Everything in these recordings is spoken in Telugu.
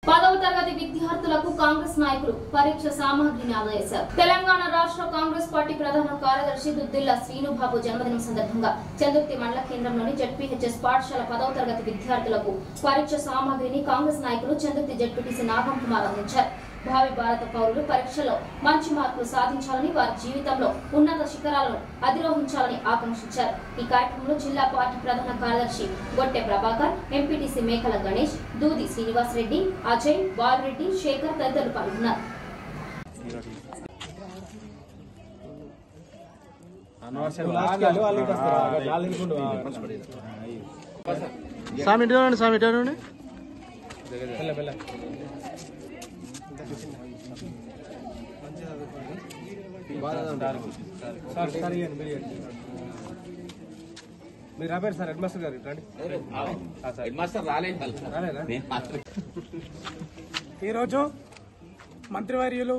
10వ తరగతి విద్యార్థులకు కాంగ్రెస్ నాయకులు పరీక్ష సామగ్రిని అందజేశారు. తెలంగాణ రాష్ట్ర కాంగ్రెస్ పార్టీ ప్రధాన కార్యదర్శి దుద్దిల్ల శ్రీనుబాబు జన్మదినం సందర్భంగా చందుర్తి మండల కేంద్రంలోని జెడ్పీహెచ్ఎస్ పాఠశాల 10వ తరగతి విద్యార్థులకు పరీక్ష సామగ్రిని కాంగ్రెస్ నాయకులు చందుర్తి జెడ్పీటీసీ నాగం కుమార్ అందించారు. భావి భారత పౌరులు పరీక్షలో మంచి మార్కులు సాధించాలని, వారి జీవితంలో ఉన్నత శిఖరాలను అధిరోహించాలని ఆకాంక్షించారు. ఈ కార్యక్రమంలో జిల్లా పార్టీ ప్రధాన కార్యదర్శి గొట్టె ప్రభాకర్, ఎంపీటీసీ మేకల గణేష్, దూది శ్రీనివాస్ రెడ్డి, అజయ్, బాలరెడ్డి, శేఖర్ తదితరులు పాల్గొన్నారు. మీరు రాబోయారు సార్ హెడ్ మాస్టర్ గారు ఈరోజు మంత్రివర్యులు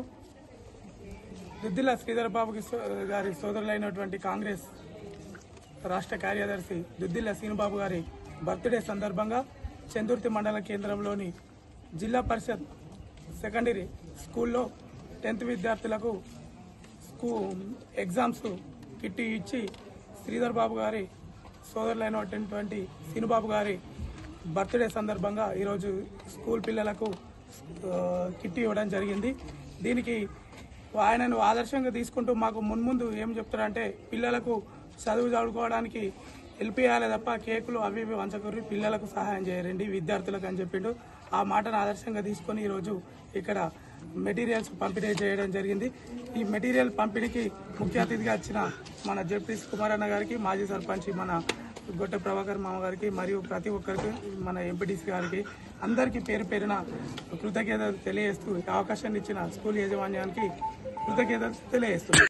దుద్దిల్ల శ్రీధర్ బాబు గారి సోదరులైనటువంటి కాంగ్రెస్ రాష్ట్ర కార్యదర్శి దుద్దిల్ల శ్రీనుబాబు గారి బర్త్డే సందర్భంగా చందుర్తి మండల కేంద్రంలోని జిల్లా పరిషత్ సెకండరీ స్కూల్లో 10th విద్యార్థులకు ఎగ్జామ్స్ కిట్ ఇచ్చి శ్రీధర్ బాబు గారి సోదరులైనటువంటి శ్రీనుబాబు గారి బర్త్డే సందర్భంగా ఈరోజు స్కూల్ పిల్లలకు కిట్ ఇవ్వడం జరిగింది. దీనికి ఆయనను ఆదర్శంగా తీసుకుంటూ మాకు మున్ముందు ఏం చెప్తారంటే పిల్లలకు చదువు చదువుకోవడానికి హెల్ప్ చేయాలి తప్ప కేకులు అవి ఇవి వంచకూరి పిల్లలకు సహాయం చేయరండి విద్యార్థులకు అని చెప్పిండు. ఆ మాటను ఆదర్శంగా తీసుకొని ఈరోజు ఇక్కడ మెటీరియల్స్ పంపిణీ చేయడం జరిగింది. ఈ మెటీరియల్ పంపిణీకి ముఖ్య అతిథిగా వచ్చిన మన జెడ్పీటీసీ కుమారన్న గారికి, మాజీ సర్పంచ్ మన గొట్టె ప్రభాకర్ మామ గారికి మరియు ప్రతి ఒక్కరికి మన ఎంపీటీసీ గారికి అందరికీ పేరు పేరున కృతజ్ఞతలు తెలియజేస్తూ అవకాశాన్ని ఇచ్చిన స్కూల్ యాజమాన్యానికి కృతజ్ఞతలు తెలియజేస్తున్నాను.